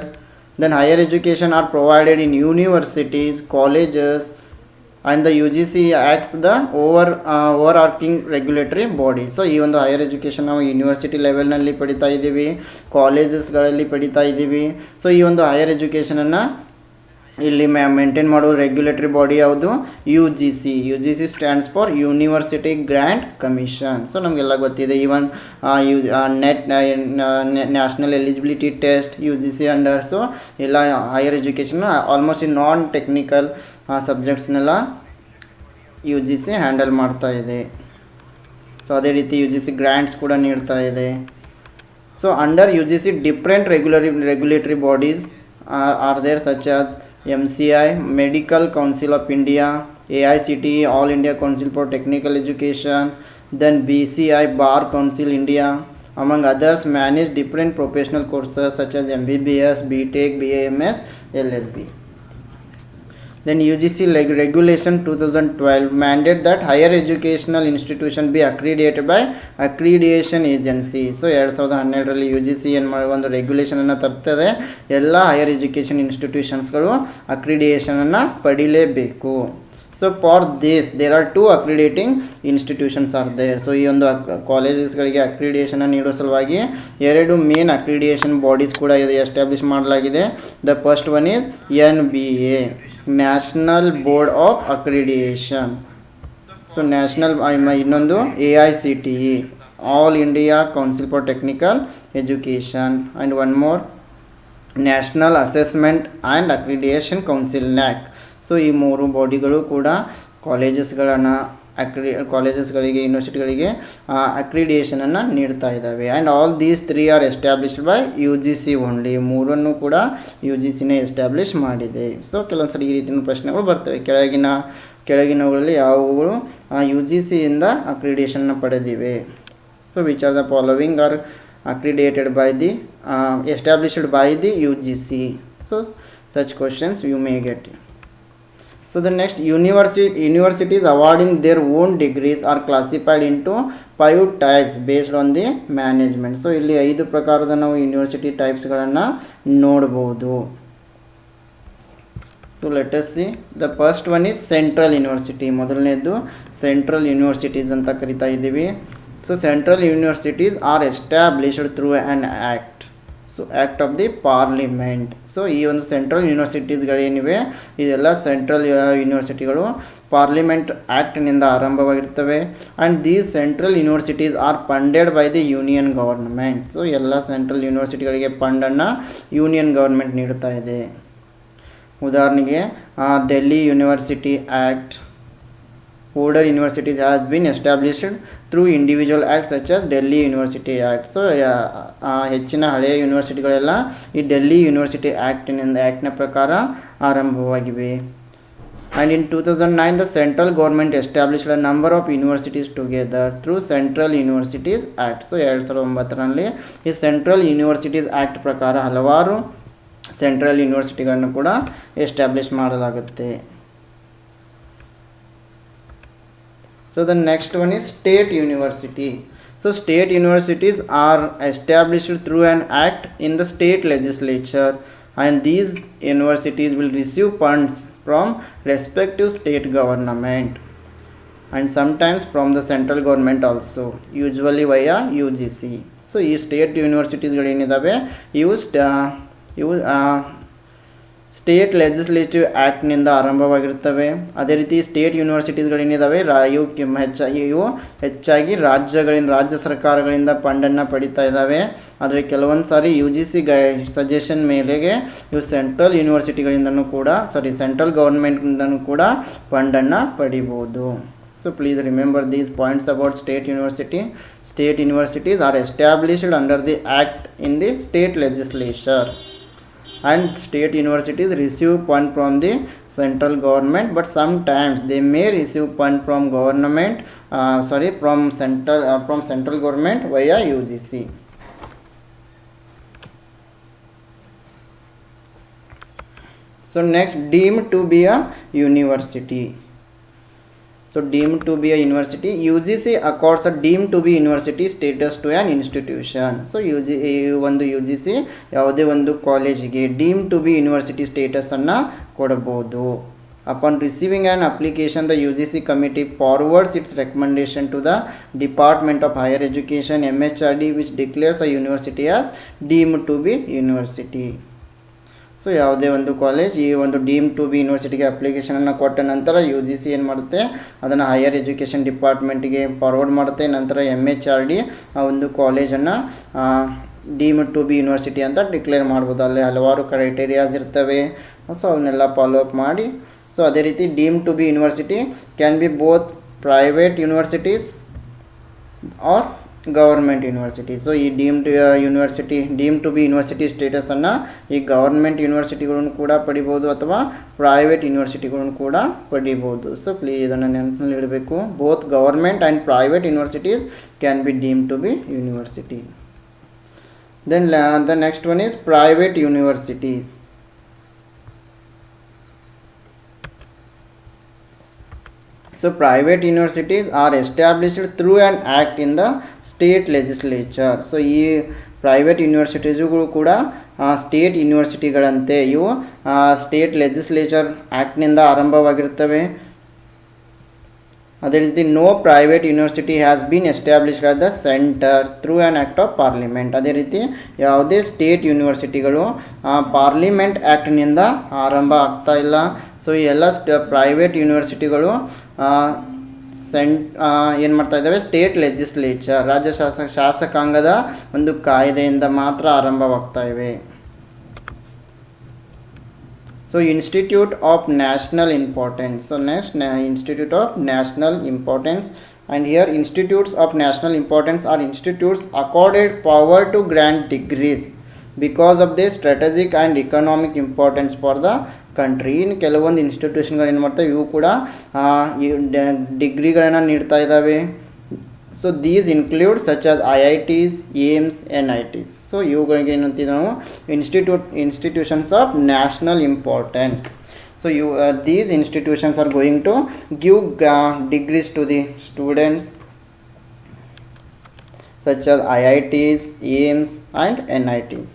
[SPEAKER 1] Then higher education are provided in universities, colleges, and the UGC acts the overarching regulatory body. So ಈ ಒಂದು higher education ನಾವು university ಲೆವೆಲ್ನಲ್ಲಿ ಪಡಿತಾ ಇದ್ದೀವಿ, ಕಾಲೇಜಸ್ಗಳಲ್ಲಿ ಪಡಿತಾ ಇದ್ದೀವಿ. So ಈ ಒಂದು higher ಎಜುಕೇಷನನ್ನು ಇಲ್ಲಿ ಮೇಂಟೈನ್ ಮಾಡೋ ರೆಗ್ಯುಲೇಟರಿ ಬಾಡಿ ಯಾವುದು, UGC stands for university grant commission. So ನಮಗೆಲ್ಲ ಗೊತ್ತಿದೆ. Even national eligibility test UGC under. So ಎಲ್ಲ ಹೈಯರ್ ಎಜುಕೇಷನ್ ಆಲ್ಮೋಸ್ಟ್ ಈ ನಾನ್ ಟೆಕ್ನಿಕಲ್ ಸಬ್ಜೆಕ್ಟ್ಸ್ನೆಲ್ಲ UGC ಹ್ಯಾಂಡಲ್ ಮಾಡ್ತಾ ಇದೆ. ಸೊ ಅದೇ ರೀತಿ UGC ಗ್ರ್ಯಾಂಟ್ಸ್ ಕೂಡ ನೀಡ್ತಾ ಇದೆ. So under UGC different regulatory bodies are there, such as MCI, Medical Council of India, AICTE, All India Council for Technical Education, then BCI, Bar Council India, among others, manage different professional courses such as MBBS, BTech, BAMS, LLB. Then UGC regulation 2012 mandate that higher educational institution be accredited by accreditation agency. So 2012ರಲ್ಲಿ UGC ಒಂದು ರೆಗ್ಯುಲೇಷನನ್ನು ತರ್ತದೆ, ಎಲ್ಲ higher education ಇನ್ಸ್ಟಿಟ್ಯೂಷನ್ಸ್ಗಳು ಅಕ್ರಿಡಿಯೇಷನನ್ನು ಪಡಿಲೇಬೇಕು. So for this there are 2 accrediting institutions are there. So ಈ ಒಂದು ಕಾಲೇಜಸ್ಗಳಿಗೆ ಅಕ್ರಿಡಿಯೇಷನ್ ನೀಡೋ ಸಲುವಾಗಿ 2 ಮೇನ್ ಅಕ್ರಿಡಿಯೇಷನ್ ಬಾಡೀಸ್ ಕೂಡ ಇದು ಎಸ್ಟಾಬ್ಲಿಷ್ ಮಾಡಲಾಗಿದೆ. The first one is NBA, national board of accreditation. So national ಇನ್ನೊಂದು AICTE, all India council for technical education, and one more national assessment and accreditation council NAAC. So ಈ 3 ಬಾಡಿಗಳು ಕೂಡ ಕಾಲೇಜಸ್ಗಳನ್ನು ಕಾಲೇಜಸ್ಗಳಿಗೆ ಯೂನಿವರ್ಸಿಟಿಗಳಿಗೆ ಅಕ್ರಿಡಿಯೇಷನನ್ನು ನೀಡ್ತಾ ಇದ್ದಾವೆ. And all these 3 are established by UGC only. ಮೂರನ್ನು ಕೂಡ UGCನೇ establish ಮಾಡಿದೆ. So ಕೆಲವೊಂದು ಸರಿ ಈ ರೀತಿಯ ಪ್ರಶ್ನೆಗಳು ಬರ್ತವೆ. ಕೆಳಗಿನವುಗಳಲ್ಲಿ ಯಾವುವು UGCಯಿಂದ ಅಕ್ರಿಡಿಯೇಷನ್ನ ಪಡೆದಿವೆ. So which are the following are accredited by the established by the UGC. So such questions you may get. So the next, universities awarding their own degrees are classified into 5 types based on the management. So ಇಲ್ಲಿ 5 ಪ್ರಕಾರದ ನಾವು university ಟೈಪ್ಸ್ಗಳನ್ನು ನೋಡಬಹುದು. So let us see. The first one is central university. ಮೊದಲನೇದು central universities ಅಂತ ಕರಿತಾ ಇದ್ದೀವಿ. So central universities are established through an act. So act of the parliament. So ಈ ಒಂದು ಸೆಂಟ್ರಲ್ ಯೂನಿವರ್ಸಿಟೀಸ್ಗಳೇನಿವೆ ಇದೆಲ್ಲ ಸೆಂಟ್ರಲ್ ಯೂನಿವರ್ಸಿಟಿಗಳು ಪಾರ್ಲಿಮೆಂಟ್ ಆ್ಯಕ್ಟ್ನಿಂದ ಆರಂಭವಾಗಿರ್ತವೆ. And these central universities are funded by the union government. So ಎಲ್ಲ ಸೆಂಟ್ರಲ್ ಯೂನಿವರ್ಸಿಟಿಗಳಿಗೆ ಫಂಡನ್ನು ಯೂನಿಯನ್ ಗವರ್ಮೆಂಟ್ ನೀಡ್ತಾ ಇದೆ. ಉದಾಹರಣೆಗೆ Delhi university act. Older universities has been established through individual acts such as Delhi University Act. So ಹೆಚ್ಚಿನ ಹಳೆಯ ಯೂನಿವರ್ಸಿಟಿಗಳೆಲ್ಲ ಈ ಡೆಲ್ಲಿ ಯೂನಿವರ್ಸಿಟಿ ಆ್ಯಕ್ಟ್ನ ಪ್ರಕಾರ ಆರಂಭವಾಗಿವೆ. And in 2009 the central government established a number of universities together through Central Universities Act. So 2009ರಲ್ಲಿ ಈ central universities act ಪ್ರಕಾರ ಹಲವಾರು central ಯೂನಿವರ್ಸಿಟಿಗಳನ್ನು ಕೂಡ establish ಮಾಡಲಾಗುತ್ತೆ. So the next one is state university. So state universities are established through an act in the state legislature, and these universities will receive funds from respective state government and sometimes from the central government also, usually via UGC. So ಈ state ಯೂನಿವರ್ಸಿಟೀಸ್ಗಳೇನಿದ್ದಾವೆ ಇವು state legislative ಆ್ಯಕ್ಟ್ನಿಂದ ಆರಂಭವಾಗಿರ್ತವೆ. ಅದೇ ರೀತಿ state ಯೂನಿವರ್ಸಿಟೀಸ್ಗಳೇನಿದ್ದಾವೆ ಇವು ಹೆಚ್ಚಾಗಿ ರಾಜ್ಯ ಸರ್ಕಾರಗಳಿಂದ ಫಂಡನ್ನು ಪಡಿತಾ ಇದ್ದಾವೆ. ಆದರೆ ಕೆಲವೊಂದು ಸಾರಿ UGC ಸಜೆಷನ್ ಮೇಲೆಗೆ ಇವು ಸೆಂಟ್ರಲ್ ಯೂನಿವರ್ಸಿಟಿಗಳಿಂದನೂ ಕೂಡ ಸೆಂಟ್ರಲ್ ಗೌರ್ಮೆಂಟಿಂದನೂ ಕೂಡ ಫಂಡನ್ನು ಪಡಿಬೋದು. So please remember these points about state university. State universities are established under the act in the state legislature. And state universities receive fund from the central government, but sometimes they may receive fund from central government via UGC. So next, deemed to be a university. So deemed to be a university, UGC accords a deemed to be university status to an institution. So ಒಂದು UGC ಯಾವುದೇ ಒಂದು ಕಾಲೇಜಿಗೆ deemed to be university status ಅನ್ನು ಕೊಡಬಹುದು. Upon receiving an application, the UGC committee forwards its recommendation to the Department of Higher Education MHRD, which declares a university as deemed to be university. So ಯಾವುದೇ ಒಂದು college ಈ ಒಂದು deem to B ಯೂನಿವರ್ಸಿಟಿಗೆ ಅಪ್ಲಿಕೇಶನನ್ನು ಕೊಟ್ಟ ನಂತರ UGC ಏನು ಮಾಡುತ್ತೆ ಅದನ್ನು higher education ಡಿಪಾರ್ಟ್ಮೆಂಟಿಗೆ forward ಮಾಡುತ್ತೆ. ನಂತರ MHRD ಆ ಒಂದು ಕಾಲೇಜನ್ನು ಡೀಮ್ ಟು ಬಿ ಯೂನಿವರ್ಸಿಟಿ ಅಂತ ಡಿಕ್ಲೇರ್ ಮಾಡ್ಬೋದು. ಅಲ್ಲಿ ಹಲವಾರು ಕ್ರೈಟೇರಿಯಾಸ್ ಇರ್ತವೆ. ಸೊ ಅವನ್ನೆಲ್ಲ ಫಾಲೋ ಅಪ್ ಮಾಡಿ. ಸೊ ಅದೇ ರೀತಿ deem to be university can be both private universities or government university. So ಈ ಡೀಮ್ ಟು ಬಿ ಯೂನಿವರ್ಸಿಟಿ ಸ್ಟೇಟಸನ್ನು ಈ ಗವರ್ಮೆಂಟ್ ಯೂನಿವರ್ಸಿಟಿಗಳನ್ನು ಕೂಡ ಪಡಿಬೋದು ಅಥವಾ ಪ್ರೈವೇಟ್ ಯೂನಿವರ್ಸಿಟಿಗಳನ್ನು ಕೂಡ ಪಡಿಬೋದು. ಸೊ ಪ್ಲೀಸ್ ಇದನ್ನು ನೆನಪಿನಲ್ಲಿ ಇಡಬೇಕು. Both government and private universities can be deem to be university. Then the next one is private universities. So private universities are established through an act in the state legislature. So ಈ private ಯೂನಿವರ್ಸಿಟೀಸ್ಗಳು ಕೂಡ state ಯೂನಿವರ್ಸಿಟಿಗಳಂತೆ ಇವು state legislature ಆ್ಯಕ್ಟ್ನಿಂದ ಆರಂಭವಾಗಿರ್ತವೆ. ಅದೇ ರೀತಿ no private university has been established at the centre through an act of parliament. ಅದೇ ರೀತಿ ಯಾವುದೇ state ಯೂನಿವರ್ಸಿಟಿಗಳು parliament ಆ್ಯಕ್ಟ್ನಿಂದ ಆರಂಭ ಆಗ್ತಾ ಇಲ್ಲ. ಸೊ ಈ ಎಲ್ಲ ಪ್ರೈವೇಟ್ ಯೂನಿವರ್ಸಿಟಿಗಳು ಏನು ಮಾಡ್ತಾ ಇದ್ದಾವೆ ಸ್ಟೇಟ್ ಲೆಜಿಸ್ಲೇಚರ್ ರಾಜ್ಯ ಶಾಸಕಾಂಗದ ಒಂದು ಕಾಯ್ದೆಯಿಂದ ಮಾತ್ರ ಆರಂಭವಾಗ್ತಾ ಇವೆ. So Institute of National Importance. So next, Institute of National Importance. And here institutes of national importance are institutes accorded power to grant degrees because of their strategic and economic importance for the country. ಇನ್ನು ಕೆಲವೊಂದು ಇನ್ಸ್ಟಿಟ್ಯೂಷನ್ಗಳು ಏನು ಮಾಡ್ತವೆ, ಇವು ಕೂಡ ಡಿಗ್ರಿಗಳನ್ನು ನೀಡ್ತಾ ಇದ್ದಾವೆ. So these include such as IITs, AIIMS, NITs. So ಇವುಗಳಿಗೆ ಏನಂತೀವಿ ನಾವು institutions of national importance. So these institutions are going to give degrees to the students such as IITs, AIMS and NITs.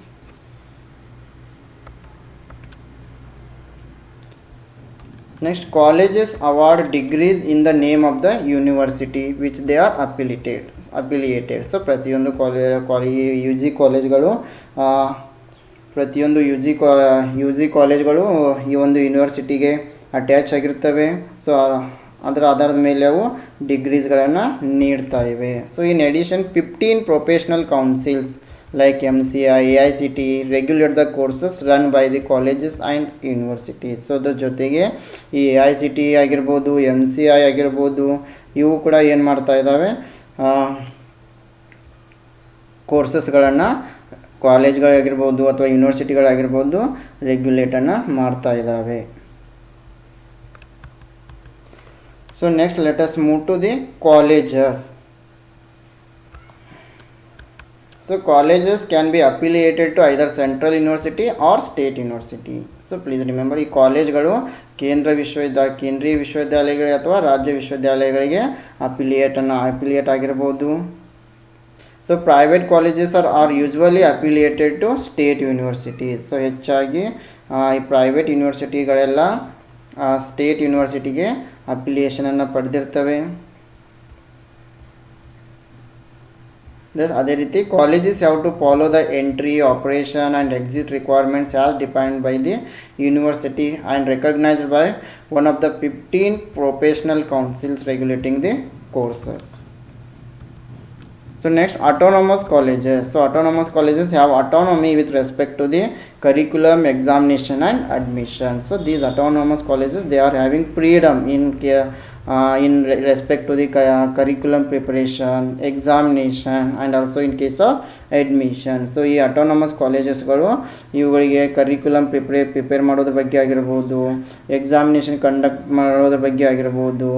[SPEAKER 1] Next, colleges award degrees in the name of the university which they are affiliated. So ಪ್ರತಿಯೊಂದು UG ಕಾಲೇಜ್ಗಳು ಪ್ರತಿಯೊಂದು U G ಕಾಲೇಜ್ಗಳು ಈ ಒಂದು ಯೂನಿವರ್ಸಿಟಿಗೆ attach ಆಗಿರ್ತವೆ. So ಅದರ ಆಧಾರದ ಮೇಲೆ ಅವು ಡಿಗ್ರೀಸ್ಗಳನ್ನು ನೀಡ್ತಾ ಇವೆ. So in edition 15 professional councils like MCI, AICT regulate the courses run by the colleges and universities. So ಅದ್ರ ಜೊತೆಗೆ ಈ AICT ಆಗಿರ್ಬೋದು, MCI ಆಗಿರ್ಬೋದು, ಇವು ಕೂಡ ಏನು ಮಾಡ್ತಾ ಇದ್ದಾವೆ, ಕೋರ್ಸಸ್ಗಳನ್ನು ಕಾಲೇಜ್ಗಳಾಗಿರ್ಬೋದು ಅಥವಾ ಯೂನಿವರ್ಸಿಟಿಗಳಾಗಿರ್ಬೋದು ರೆಗ್ಯುಲೇಟನ್ನು ಮಾಡ್ತಾ ಇದ್ದಾವೆ. So next let us move to the colleges. So colleges can be affiliated to either central university or state university. So please remember, ಈ ಕಾಲೇಜ್ಗಳು ಕೇಂದ್ರೀಯ ವಿಶ್ವವಿದ್ಯಾಲಯಗಳಿಗೆ ಅಥವಾ ರಾಜ್ಯ ವಿಶ್ವವಿದ್ಯಾಲಯಗಳಿಗೆ ಅಫಿಲಿಯೇಟ್ ಆಗಿರ್ಬೋದು. So private colleges are usually affiliated to state universities. So ಹೆಚ್ಚಾಗಿ ಈ ಪ್ರೈವೇಟ್ ಯೂನಿವರ್ಸಿಟಿಗಳೆಲ್ಲ ಸ್ಟೇಟ್ ಯೂನಿವರ್ಸಿಟಿಗೆ ಅಫಿಲಿಯೇಷನನ್ನು ಪಡೆದಿರ್ತವೆ. ಅದೇ ರೀತಿ colleges have to follow the entry, operation and exit requirements as defined by the university and recognised by one of the 15 professional councils regulating the courses. So next, autonomous colleges. So autonomous colleges have autonomy with respect to the curriculum, examination and admission. So these autonomous colleges, they are having freedom in respect to the curriculum preparation, examination and also in case of admission. So ಈ autonomous collegesಗಳು ಇವುಗಳಿಗೆ curriculum prepare ಮಾಡೋದ್ರ ಬಗ್ಗೆ ಆಗಿರ್ಬೋದು, examination conduct ಮಾಡೋದ್ರ ಬಗ್ಗೆ ಆಗಿರ್ಬೋದು,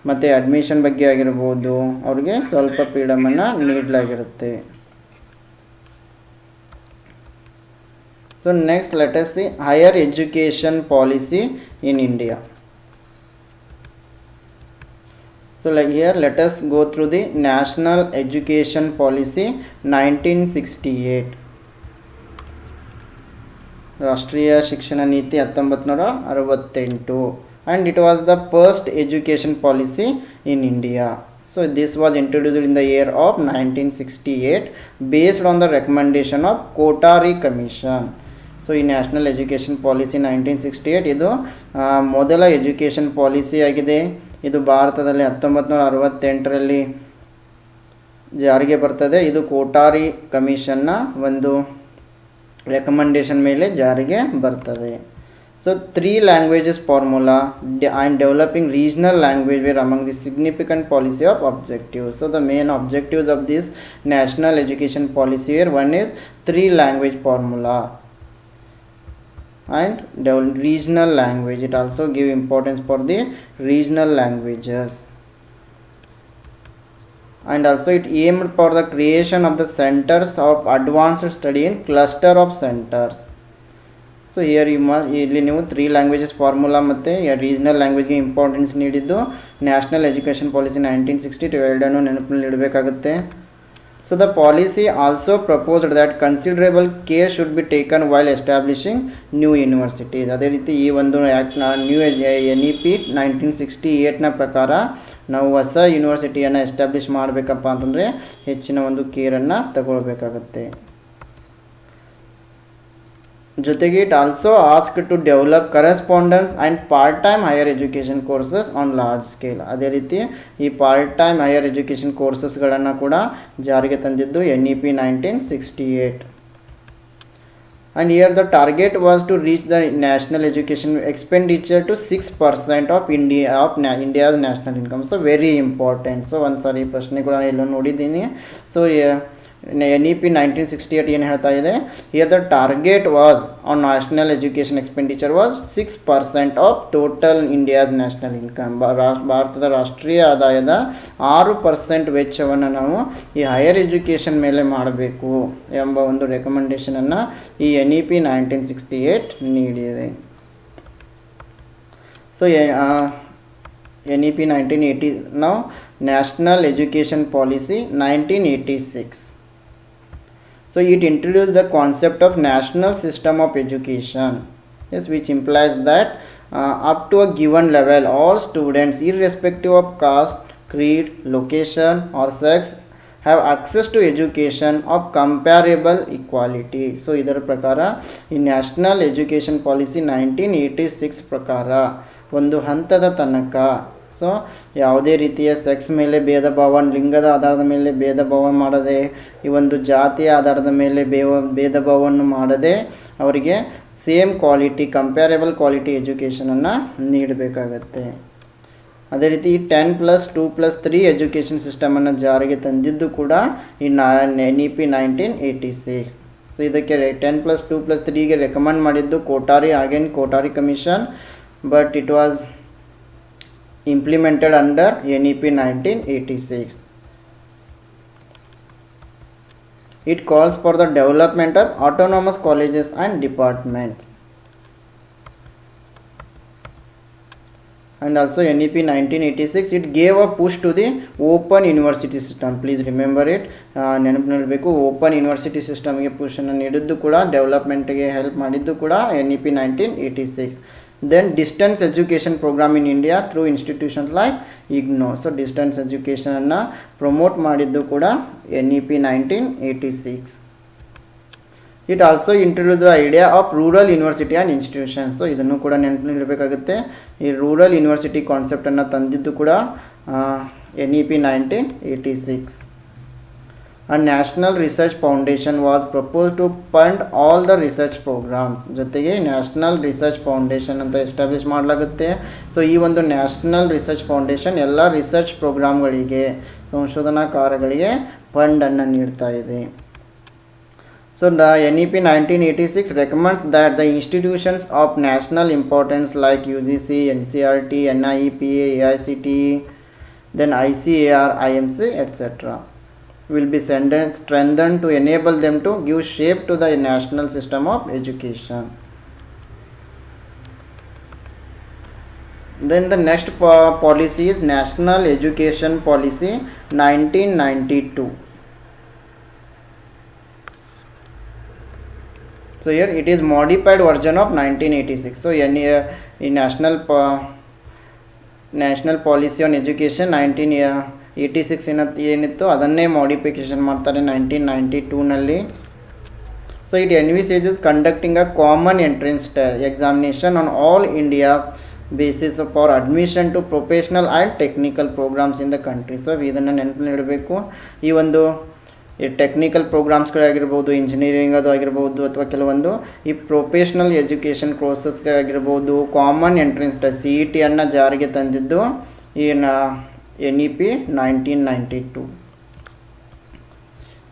[SPEAKER 1] ಮತ್ತು admission ಬಗ್ಗೆ ಆಗಿರ್ಬೋದು, ಅವ್ರಿಗೆ ಸ್ವಲ್ಪ ಫ್ರೀಡಮನ್ನು ನೀಡಲಾಗಿರುತ್ತೆ. So next let us see higher education policy in India. So like here let us go through the National Education Policy 1968. ರಾಷ್ಟ್ರೀಯ ಶಿಕ್ಷಣ ನೀತಿ 1968 and it was the first education policy in India. So this was introduced in the year of 1968 based on the recommendation of Kothari Commission. So ಈ national education policy 1968 ಇದು ಮೊದಲ education policy ಆಗಿದೆ. ಇದು ಭಾರತದಲ್ಲಿ 1968ರಲ್ಲಿ ಜಾರಿಗೆ ಬರ್ತದೆ. ಇದು ಕೋಠಾರಿ ಕಮಿಷನ್ನ ಒಂದು ರೆಕಮೆಂಡೇಶನ್ ಮೇಲೆ ಜಾರಿಗೆ ಬರ್ತದೆ. So 3 languages formula and developing regional language were among the significant policy of objectives. So the main objectives of this national education policy here, one is 3 language formula and regional language. It also give importance for the regional languages, and also it aimed for the creation of the centers of advanced study in cluster of centers. So here ಇಲ್ಲಿ ನೀವು 3 languages formula ಮತ್ತು regional ಲ್ಯಾಂಗ್ವೇಜ್ಗೆ importance ನೀಡಿದ್ದು national education policy 1962 ಎರಡನ್ನೂ ನೆನಪಿನಲ್ಲಿ ಇಡಬೇಕಾಗುತ್ತೆ. So the policy also proposed that considerable care should be taken while establishing new universities. ಅದೇ ರೀತಿ ಈ ಒಂದು ಆ್ಯಕ್ಟ್ನ ನ್ಯೂ NEP 1968ನ ಪ್ರಕಾರ ನಾವು ಹೊಸ ಯೂನಿವರ್ಸಿಟಿಯನ್ನು ಎಸ್ಟಾಬ್ಲಿಷ್ ಮಾಡಬೇಕಪ್ಪ ಅಂತಂದರೆ ಹೆಚ್ಚಿನ ಒಂದು ಕೇರನ್ನು ತಗೊಳ್ಬೇಕಾಗತ್ತೆ. ಜೊತೆಗೆ it also ask to develop correspondence and part time higher education courses on large scale. ಅದೇ ರೀತಿ ಈ ಪಾರ್ಟ್ ಟೈಮ್ ಹೈಯರ್ ಎಜುಕೇಷನ್ ಕೋರ್ಸಸ್ಗಳನ್ನು ಕೂಡ ಜಾರಿಗೆ ತಂದಿದ್ದು NEP 1968. and here the target was to reach the national education expenditure to 6% of India's national income. So very important. So ಒಂದು ಸಾರಿ ಪ್ರಶ್ನೆ ಕೂಡ ಎಲ್ಲೋ ನೋಡಿದ್ದೀನಿ. ಸೊ NEP 1968 ಏನು ಹೇಳ್ತಾ ಇದೆ, here the target was on national education expenditure was 6% of total India's national income. ಭಾರತದ ರಾಷ್ಟ್ರೀಯ ಆದಾಯದ 6% ವೆಚ್ಚವನ್ನು ನಾವು ಈ ಹೈಯರ್ ಎಜುಕೇಷನ್ ಮೇಲೆ ಮಾಡಬೇಕು ಎಂಬ ಒಂದು ರೆಕಮೆಂಡೇಷನನ್ನು ಈ NEP 1968 ನೀಡಿದೆ. So NEP 1980 now National Education Policy 1986. So it introduced the concept of national system of education, yes, which implies that up to a given level all students irrespective of caste, creed, location or sex have access to education of comparable equality. So ಇದರ ಪ್ರಕಾರ ಈ national education policy 1986 ಪ್ರಕಾರ ಒಂದು ಹಂತದ ತನಕ so ಯಾವುದೇ ರೀತಿಯ sex ಮೇಲೆ ಭೇದ ಭಾವ, ಲಿಂಗದ ಆಧಾರದ ಮೇಲೆ ಭೇದ ಭಾವ ಮಾಡದೆ, ಈ ಒಂದು ಜಾತಿಯ ಆಧಾರದ ಮೇಲೆ ಭೇದ ಭಾವವನ್ನು ಮಾಡದೆ ಅವರಿಗೆ ಸೇಮ್ ಕ್ವಾಲಿಟಿ, ಕಂಪ್ಯಾರೇಬಲ್ ಕ್ವಾಲಿಟಿ ಎಜುಕೇಷನನ್ನು ನೀಡಬೇಕಾಗತ್ತೆ. ಅದೇ ರೀತಿ 10+2+3 ಎಜುಕೇಷನ್ ಸಿಸ್ಟಮನ್ನು ಜಾರಿಗೆ ತಂದಿದ್ದು ಕೂಡ ಈ NEP 1986. ಸೊ ಇದಕ್ಕೆ 10+2+3ಗೆ ರೆಕಮೆಂಡ್ ಮಾಡಿದ್ದು Kothari commission, but it was implemented under NEP 1986. It calls for the development of autonomous colleges and departments. And also NEP 1986, it gave a push to the open university system. Please remember it. ನೆನಪಿನಲ್ಲಿರಬೇಕು, open university ಸಿಸ್ಟಮ್ಗೆ ಪುಷನ್ನು ನೀಡಿದ್ದು ಕೂಡ, ಡೆವಲಪ್ಮೆಂಟ್ಗೆ help ಮಾಡಿದ್ದು ಕೂಡ NEP 1986. Then distance education program in India through institutions like IGNO. So distance education ಅನ್ನು promote ಮಾಡಿದ್ದು ಕೂಡ NEP 1986. It also introduced the idea of rural university and institutions. So ಇದನ್ನು ಕೂಡ ನೆನಪಿನಲ್ಲಿರಬೇಕಾಗುತ್ತೆ. ಈ ರೂರಲ್ ಯೂನಿವರ್ಸಿಟಿ ಕಾನ್ಸೆಪ್ಟನ್ನು ತಂದಿದ್ದು ಕೂಡ NEP 1986. A national research foundation was proposed to fund all the research programs. ಜೊತೆಗೆ national research foundation ಅಂತ establish ಮಾಡಲಾಗುತ್ತೆ. So ಈ ಒಂದು ನ್ಯಾಷನಲ್ ರಿಸರ್ಚ್ ಫೌಂಡೇಶನ್ ಎಲ್ಲ ರಿಸರ್ಚ್ ಪ್ರೋಗ್ರಾಮ್ಗಳಿಗೆ, ಸಂಶೋಧನಾ ಕಾರ್ಯಗಳಿಗೆ ಫಂಡನ್ನು ನೀಡ್ತಾ ಇದೆ. So the NEP 1986 recommends that the institutions of national importance like UGC, NCERT, NIEPA, AICT, then ICAR, IMC, etc. will be strengthened to enable them to give shape to the national system of education. Then the next policy is National Education Policy 1992. So here it is modified version of 1986. So in national policy on education 1986 ಏನಿತ್ತು ಅದನ್ನೇ modification ಮಾಡ್ತಾರೆ 1992ನಲ್ಲಿ. So it envisages conducting a common entrance examination on all India basis for admission to professional and technical programs in the country. So ಇದನ್ನು ನೆನಪಿನಲ್ಲಿಡಬೇಕು. ಈ ಒಂದು technical ಪ್ರೋಗ್ರಾಮ್ಸ್ಗಳಾಗಿರ್ಬೋದು, engineering ಅದು ಆಗಿರ್ಬೋದು, ಅಥವಾ ಕೆಲವೊಂದು ಈ ಪ್ರೊಫೆಷ್ನಲ್ ಎಜುಕೇಷನ್ ಕೋರ್ಸಸ್ಗಳಾಗಿರ್ಬೋದು, ಕಾಮನ್ ಎಂಟ್ರೆನ್ಸ್ ಟೆಸ್ಟ್ CET ಅನ್ನು ಜಾರಿಗೆ ತಂದಿದ್ದು ಈ NEP 1992.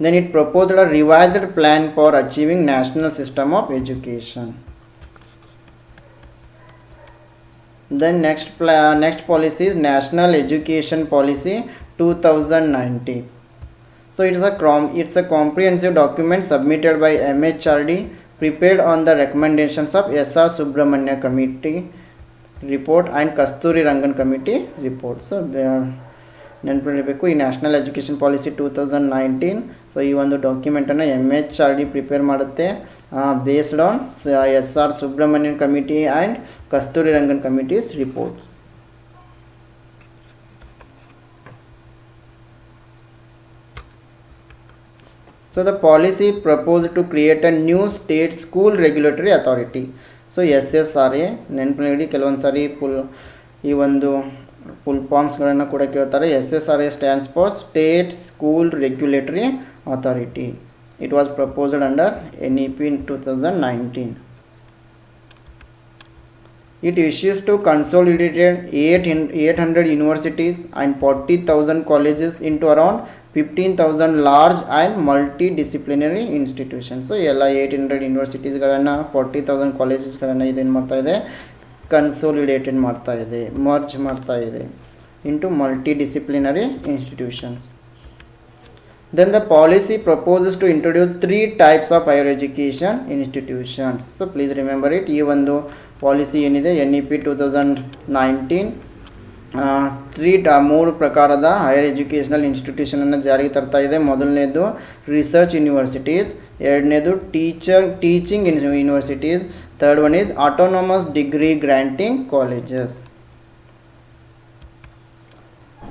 [SPEAKER 1] Then it proposed a revised plan for achieving national system of education. Then next policy is National Education Policy 2019. So it's a comprehensive document submitted by MHRD, prepared on the recommendations of SR Subramania Committee report and Kasturi Rangan Committee report. So ನೆನಪಿರಬೇಕು ಈ national education policy 2019. So ಈ ಒಂದು ಡಾಕ್ಯುಮೆಂಟನ್ನು MHRD prepare ಮಾಡುತ್ತೆ based on SR Subrahmanyan committee and Kasturi Rangan committees reports. So the policy proposed to create a new state school regulatory authority. So SSRA ನೆನಪಿನಡಿ ಕೆಲವೊಂದು ಸಾರಿ ಈ ಒಂದು full ಫಾರ್ಮ್ಸ್ಗಳನ್ನು ಕೂಡ ಕೇಳ್ತಾರೆ. SSRA stands for state school regulatory authority. It was proposed under NEP in 2019. It issues to consolidated 800 universities and 40,000 colleges into around 15,000 large and multidisciplinary institutions. So ಎಲ್ಲ 800 ಯೂನಿವರ್ಸಿಟೀಸ್ಗಳನ್ನು 40,000 ಕಾಲೇಜಸ್ಗಳನ್ನು ಇದೇನು ಮಾಡ್ತಾ ಇದೆ, consolidated ಮಾಡ್ತಾ ಇದೆ, ಮರ್ಜ್ ಮಾಡ್ತಾ ಇದೆ into multidisciplinary institutions. Then the policy proposes to introduce 3 types of higher education institutions. So please remember it. ಈ ಒಂದು ಪಾಲಿಸಿ ಏನಿದೆ NEP 2019 ಮೂರು ಪ್ರಕಾರದ ಹೈಯರ್ ಎಜುಕೇಷನಲ್ ಇನ್ಸ್ಟಿಟ್ಯೂಷನನ್ನು ಜಾರಿಗೆ ತರ್ತಾ ಇದೆ. ಮೊದಲನೇದು ರಿಸರ್ಚ್ ಯೂನಿವರ್ಸಿಟೀಸ್, ಎರಡನೇದು teaching universities, third one is autonomous degree granting colleges.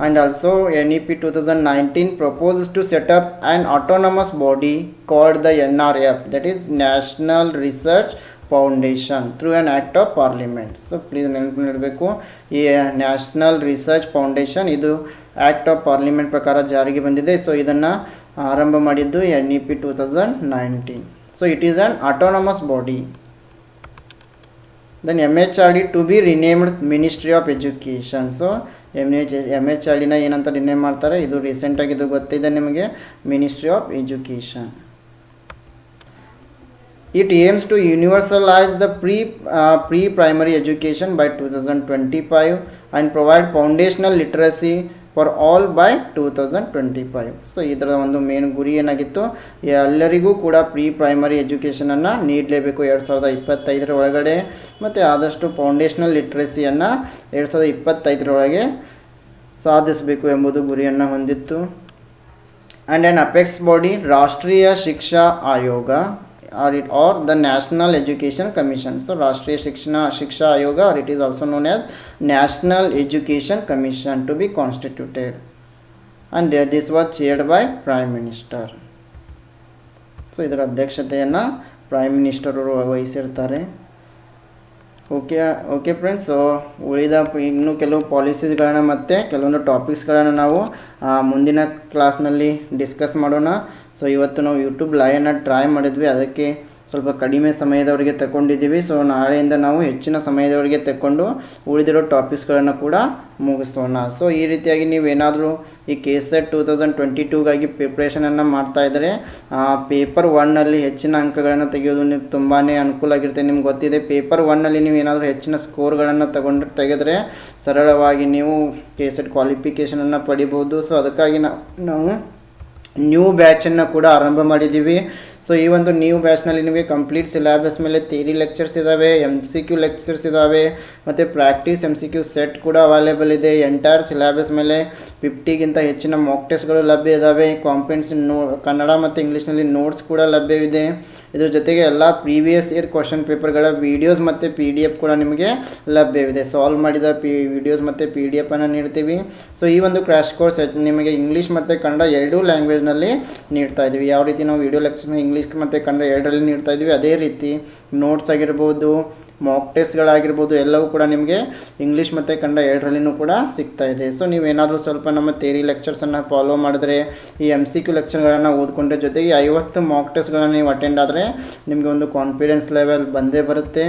[SPEAKER 1] And also NEP 2019 proposes to set up an autonomous body called the NRF, that is National Research Foundation, through an act of parliament. So please ನೆನಪಿಡಬೇಕು, ಈ national research foundation ಇದು act of parliament ಪ್ರಕಾರ ಜಾರಿಗೆ ಬಂದಿದೆ. So ಇದನ್ನು ಆರಂಭ ಮಾಡಿದ್ದು NEP 2019. So it is on autonomous body. Then MHRD to be renamed Ministry of Education. So MHRDನ ಏನಂತ rename ಮಾಡ್ತಾರೆ, ಇದು ರೀಸೆಂಟಾಗಿ ಇದು ಗೊತ್ತಿದೆ ನಿಮಗೆ, ministry of education. It aims to universalize the pre-primary education by 2025 and provide foundational literacy for all by 2025. So ಇದರ ಒಂದು main ಗುರಿ ಏನಾಗಿತ್ತು, ಎಲ್ಲರಿಗೂ ಕೂಡ ಪ್ರೈಮರಿ ಎಜುಕೇಷನನ್ನು ನೀಡಲೇಬೇಕು 2025 ಒಳಗಡೆ, ಮತ್ತು ಆದಷ್ಟು ಫೌಂಡೇಶನಲ್ ಲಿಟ್ರಸಿಯನ್ನು 2025 ಒಳಗೆ ಸಾಧಿಸಬೇಕು ಎಂಬುದು ಗುರಿಯನ್ನು ಹೊಂದಿತ್ತು. ಆ್ಯಂಡ್ ಆನ್ ಅಪೆಕ್ಸ್ ಬಾಡಿ ರಾಷ್ಟ್ರೀಯ ಶಿಕ್ಷಾ ಆಯೋಗ or the National Education Commission. So Rashtriya Shiksha Ayoga, or it is also known as National Education Commission, to be constituted, and this was chaired by Prime Minister. So ಇದರ ಅಧ್ಯಕ್ಷತೆಯನ್ನು prime minister ಅವರು ವಹಿಸಿರ್ತಾರೆ. Okay friends, so ಉಳಿದ ಇನ್ನೂ ಕೆಲವು ಪಾಲಿಸೀಸ್ಗಳನ್ನು ಮತ್ತು ಕೆಲವೊಂದು ಟಾಪಿಕ್ಸ್ಗಳನ್ನು ನಾವು ಮುಂದಿನ ಕ್ಲಾಸ್ನಲ್ಲಿ ಡಿಸ್ಕಸ್ ಮಾಡೋಣ. ಸೊ ಇವತ್ತು ನಾವು ಯೂಟ್ಯೂಬ್ ಲೈವ್ನ ಟ್ರೈ ಮಾಡಿದ್ವಿ, ಅದಕ್ಕೆ ಸ್ವಲ್ಪ ಕಡಿಮೆ ಸಮಯದವರೆಗೆ ತಗೊಂಡಿದ್ದೀವಿ. ಸೊ ನಾಳೆಯಿಂದ ನಾವು ಹೆಚ್ಚಿನ ಸಮಯದವರೆಗೆ ತಗೊಂಡು ಉಳಿದಿರೋ ಟಾಪಿಕ್ಸ್ಗಳನ್ನು ಕೂಡ ಮುಗಿಸೋಣ. ಸೊ ಈ ರೀತಿಯಾಗಿ ನೀವೇನಾದರೂ ಈ KSET 2022ಗಾಗಿ ಪ್ರಿಪ್ರೇಷನನ್ನು ಮಾಡ್ತಾಯಿದ್ರೆ ಪೇಪರ್ 1ನಲ್ಲಿ ಹೆಚ್ಚಿನ ಅಂಕಗಳನ್ನು ತೆಗೆಯೋದು ನಿಮ್ಗೆ ತುಂಬಾ ಅನುಕೂಲ ಆಗಿರುತ್ತೆ. ನಿಮ್ಗೆ ಗೊತ್ತಿದೆ, ಪೇಪರ್ 1ನಲ್ಲಿ ನೀವು ಏನಾದರೂ ಹೆಚ್ಚಿನ ಸ್ಕೋರ್ಗಳನ್ನು ತೆಗೆದ್ರೆ ಸರಳವಾಗಿ ನೀವು KSET ಕ್ವಾಲಿಫಿಕೇಷನನ್ನು ಪಡಿಬೋದು. ಸೊ ಅದಕ್ಕಾಗಿ ನಾವು ನ್ಯೂ ಬ್ಯಾಚನ್ನು ಕೂಡ ಆರಂಭ ಮಾಡಿದ್ದೀವಿ. ಸೊ ಈ ಒಂದು ನ್ಯೂ ಬ್ಯಾಚ್ನಲ್ಲಿ ನಿಮಗೆ ಕಂಪ್ಲೀಟ್ ಸಿಲೆಬಸ್ ಮೇಲೆ ಥಿಯರಿ ಲೆಕ್ಚರ್ಸ್ ಇದ್ದಾವೆ, MCQ ಲೆಕ್ಚರ್ಸ್ ಇದ್ದಾವೆ, ಮತ್ತು ಪ್ರಾಕ್ಟೀಸ್ MCQ ಸೆಟ್ ಕೂಡ ಅವೈಲೇಬಲ್ ಇದೆ. ಎಂಟೈರ್ ಸಿಲೆಬಸ್ ಮೇಲೆ 50ಗಿಂತ ಹೆಚ್ಚಿನ ಮಾಕ್ ಟೆಸ್ಟ್ಗಳು ಲಭ್ಯ ಇದ್ದಾವೆ. ಕಾಂಪಿಟೆನ್ಸಿ ಕನ್ನಡ ಮತ್ತು ಇಂಗ್ಲೀಷ್ನಲ್ಲಿ ನೋಟ್ಸ್ ಕೂಡ ಲಭ್ಯವಿದೆ. ಇದ್ರ ಜೊತೆಗೆ ಎಲ್ಲ ಪ್ರೀವಿಯಸ್ ಇಯರ್ ಕ್ವಶನ್ ಪೇಪರ್ಗಳ ವೀಡಿಯೋಸ್ ಮತ್ತು PDF ಕೂಡ ನಿಮಗೆ ಲಭ್ಯವಿದೆ. ಸಾಲ್ವ್ ಮಾಡಿದ ವಿಡಿಯೋಸ್ ಮತ್ತು PDF ಅನ್ನು ನೀಡ್ತೀವಿ. ಸೊ ಈ ಒಂದು ಕ್ರ್ಯಾಶ್ ಕೋರ್ಸ್ ನಿಮಗೆ ಇಂಗ್ಲೀಷ್ ಮತ್ತು ಕನ್ನಡ ಎರಡೂ ಲ್ಯಾಂಗ್ವೇಜ್ನಲ್ಲಿ ನೀಡ್ತಾ ಇದ್ದೀವಿ. ಯಾವ ರೀತಿ ನಾವು ವಿಡಿಯೋ ಲೆಕ್ಚರ್ನ ಇಂಗ್ಲೀಷ್ ಮತ್ತು ಕನ್ನಡ ಎರಡರಲ್ಲಿ ನೀಡ್ತಾ ಇದ್ದೀವಿ, ಅದೇ ರೀತಿ ನೋಟ್ಸ್ ಆಗಿರ್ಬೋದು, ಮಾಕ್ ಟೆಸ್ಟ್ಗಳಾಗಿರ್ಬೋದು, ಎಲ್ಲವೂ ಕೂಡ ನಿಮಗೆ ಇಂಗ್ಲೀಷ್ ಮತ್ತು ಕನ್ನಡ ಎರಡರಲ್ಲಿನೂ ಕೂಡ ಸಿಗ್ತಾ ಇದೆ. ಸೊ ನೀವೇನಾದರೂ ಸ್ವಲ್ಪ ನಮ್ಮ ಥಿಯರಿ ಲೆಕ್ಚರ್ಸನ್ನು ಫಾಲೋ ಮಾಡಿದ್ರೆ, ಈ MCQ ಲೆಕ್ಚರ್ಗಳನ್ನು ಓದ್ಕೊಂಡ್ರೆ, ಜೊತೆಗೆ 50 ಮಾಕ್ ಟೆಸ್ಟ್ಗಳನ್ನು ನೀವು ಅಟೆಂಡ್ ಆದರೆ ನಿಮಗೆ ಒಂದು ಕಾನ್ಫಿಡೆನ್ಸ್ ಲೆವೆಲ್ ಬಂದೇ ಬರುತ್ತೆ.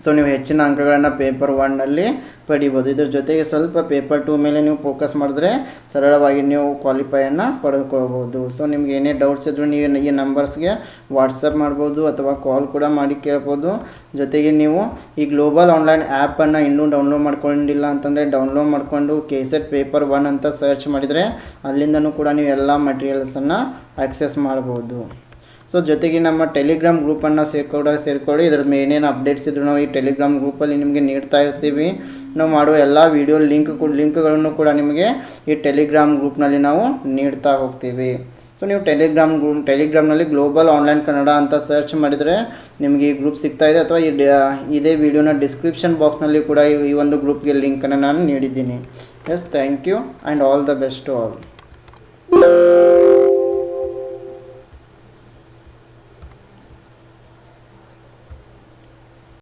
[SPEAKER 1] ಸೊ ನೀವು ಹೆಚ್ಚಿನ ಅಂಕಗಳನ್ನು ಪೇಪರ್ 1ನಲ್ಲಿ ಪಡಿಬೋದು. ಇದ್ರ ಜೊತೆಗೆ ಸ್ವಲ್ಪ ಪೇಪರ್ 2 ಮೇಲೆ ನೀವು ಫೋಕಸ್ ಮಾಡಿದ್ರೆ ಸರಳವಾಗಿ ನೀವು ಕ್ವಾಲಿಫೈಯನ್ನು ಪಡೆದುಕೊಳ್ಬೋದು. ಸೊ ನಿಮ್ಗೆ ಏನೇ ಡೌಟ್ಸ್ ಇದ್ದರೂ ನೀವು ಈ ನಂಬರ್ಸ್ಗೆ ವಾಟ್ಸಪ್ ಮಾಡ್ಬೋದು ಅಥವಾ ಕಾಲ್ ಕೂಡ ಮಾಡಿ ಕೇಳ್ಬೋದು. ಜೊತೆಗೆ ನೀವು ಈ ಗ್ಲೋಬಲ್ ಆನ್ಲೈನ್ ಆ್ಯಪನ್ನು ಇನ್ನೂ ಡೌನ್ಲೋಡ್ ಮಾಡ್ಕೊಂಡಿಲ್ಲ ಅಂತಂದರೆ ಡೌನ್ಲೋಡ್ ಮಾಡಿಕೊಂಡು KSET ಪೇಪರ್ 1 ಅಂತ ಸರ್ಚ್ ಮಾಡಿದರೆ ಅಲ್ಲಿಂದನೂ ಕೂಡ ನೀವು ಎಲ್ಲ ಮಟೀರಿಯಲ್ಸನ್ನು ಆಕ್ಸೆಸ್ ಮಾಡ್ಬೋದು. ಸೊ ಜೊತೆಗೆ ನಮ್ಮ ಟೆಲಿಗ್ರಾಮ್ ಗ್ರೂಪನ್ನು ಸೇರ್ಕೊಳ್ಳಿ. ಇದ್ರ ಏನೇನು ಅಪ್ಡೇಟ್ಸ್ ಇದ್ರೂ ನಾವು ಈ ಟೆಲಿಗ್ರಾಮ್ ಗ್ರೂಪಲ್ಲಿ ನಿಮಗೆ ನೀಡ್ತಾ ಇರ್ತೀವಿ. ನಾವು ಮಾಡುವ ಎಲ್ಲ ವಿಡಿಯೋ ಲಿಂಕ್ಗಳನ್ನು ಕೂಡ ನಿಮಗೆ ಈ ಟೆಲಿಗ್ರಾಮ್ ಗ್ರೂಪ್ನಲ್ಲಿ ನಾವು ನೀಡ್ತಾ ಹೋಗ್ತೀವಿ. ಸೊ ನೀವು ಟೆಲಿಗ್ರಾಮ್ನಲ್ಲಿ ಗ್ಲೋಬಲ್ ಆನ್ಲೈನ್ ಕನ್ನಡ ಅಂತ ಸರ್ಚ್ ಮಾಡಿದರೆ ನಿಮಗೆ ಈ ಗ್ರೂಪ್ ಸಿಗ್ತಾ ಇದೆ, ಅಥವಾ ಇದೇ ವಿಡಿಯೋನ ಡಿಸ್ಕ್ರಿಪ್ಷನ್ ಬಾಕ್ಸ್ನಲ್ಲಿ ಕೂಡ ಈ ಒಂದು ಗ್ರೂಪ್ಗೆ ಲಿಂಕನ್ನು ನಾನು ನೀಡಿದ್ದೀನಿ. Yes, thank you and all the best to all.